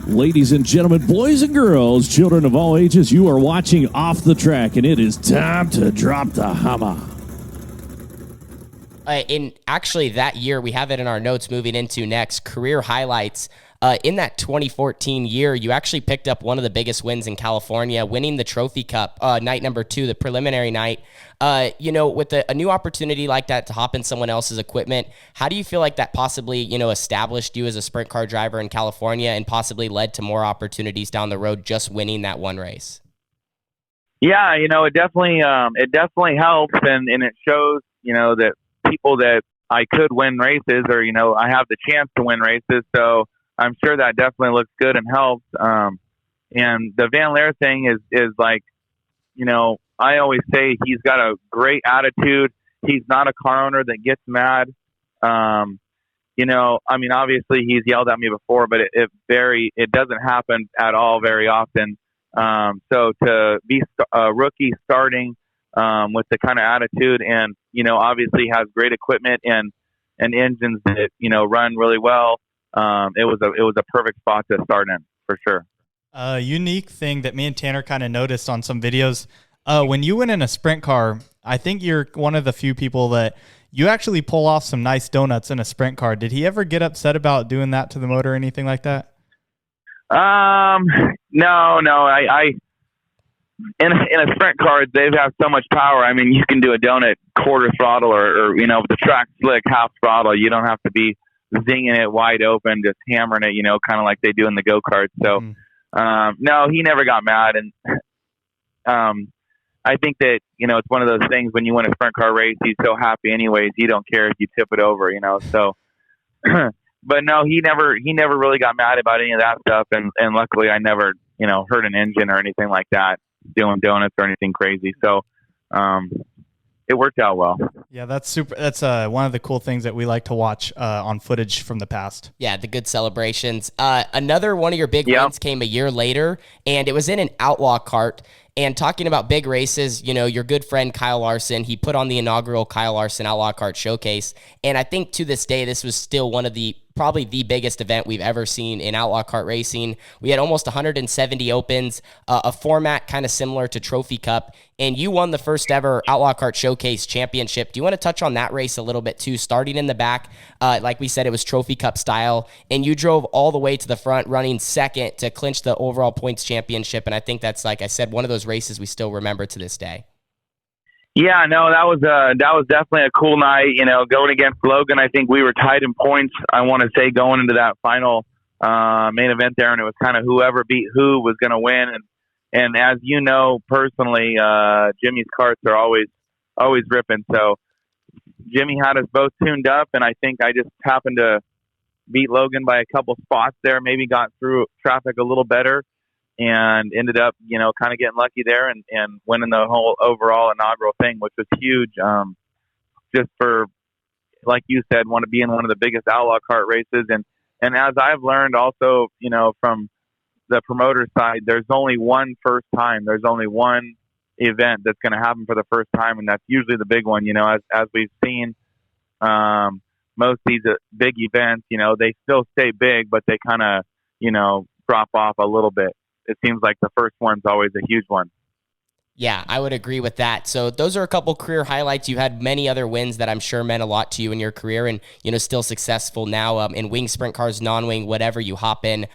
Ladies and gentlemen, boys and girls, children of all ages, you are watching Off the Track, and it is time to drop the hammer. In actually that year, we have it in our notes moving into next, career highlights. In that 2014 year, you actually picked up one of the biggest wins in California, winning the Trophy Cup, night number 2, the preliminary night. With a new opportunity like that to hop in someone else's equipment, how do you feel like that possibly, established you as a sprint car driver in California and possibly led to more opportunities down the road just winning that one race? Yeah, it definitely helps, and it shows, that people that I could win races, or, I have the chance to win races. So I'm sure that definitely looks good and helps. And the Van Leer thing is like, I always say he's got a great attitude. He's not a car owner that gets mad. Obviously he's yelled at me before, but it doesn't happen at all very often. So to be a rookie starting, with the kind of attitude and, obviously has great equipment and engines that, run really well. It was a perfect spot to start in for sure. A unique thing that me and Tanner kind of noticed on some videos, when you win in a sprint car, I think you're one of the few people that you actually pull off some nice donuts in a sprint car. Did he ever get upset about doing that to the motor or anything like that? No, I in a sprint car, they have so much power. I mean, you can do a donut quarter throttle or if the track's slick, half throttle. You don't have to be zinging it wide open, just hammering it, kind of like they do in the go-karts. So, no, he never got mad. And I think that, it's one of those things when you win a sprint car race, he's so happy anyways. You don't care if you tip it over, so. But no, he never really got mad about any of that stuff. And luckily I never, hurt an engine or anything like that, doing donuts or anything crazy. So, it worked out well. Yeah, that's super. That's one of the cool things that we like to watch on footage from the past. Yeah, the good celebrations. Another one of your big wins came a year later, and it was in an Outlaw Kart. And talking about big races, your good friend Kyle Larson, he put on the inaugural Kyle Larson Outlaw Kart Showcase. And I think to this day, this was still probably the biggest event we've ever seen in Outlaw Kart racing. We had almost 170 opens, a format kind of similar to Trophy Cup, and you won the first ever Outlaw Kart Showcase Championship. Do you want to touch on that race a little bit too? Starting in the back, like we said, it was Trophy Cup style, and you drove all the way to the front, running second to clinch the overall points championship. And I think that's, like I said, one of those races we still remember to this day. Yeah, no, that was definitely a cool night. Going against Logan, I think we were tied in points. I want to say going into that final main event there, and it was kind of whoever beat who was going to win. And as you know personally, Jimmy's karts are always ripping. So Jimmy had us both tuned up, and I think I just happened to beat Logan by a couple spots there. Maybe got through traffic a little better. And ended up, kind of getting lucky there and winning the whole overall inaugural thing, which was huge. Just for, like you said, being one of the biggest Outlaw Kart races. And as I've learned also, from the promoter side, there's only one first time. There's only one event that's going to happen for the first time. And that's usually the big one, as we've seen, most of these big events, they still stay big, but they kind of, drop off a little bit. It seems like the first one's always a huge one. Yeah, I would agree with that. So those are a couple career highlights. You had many other wins that I'm sure meant a lot to you in your career and, still successful now in wing sprint cars, non-wing, whatever you hop in.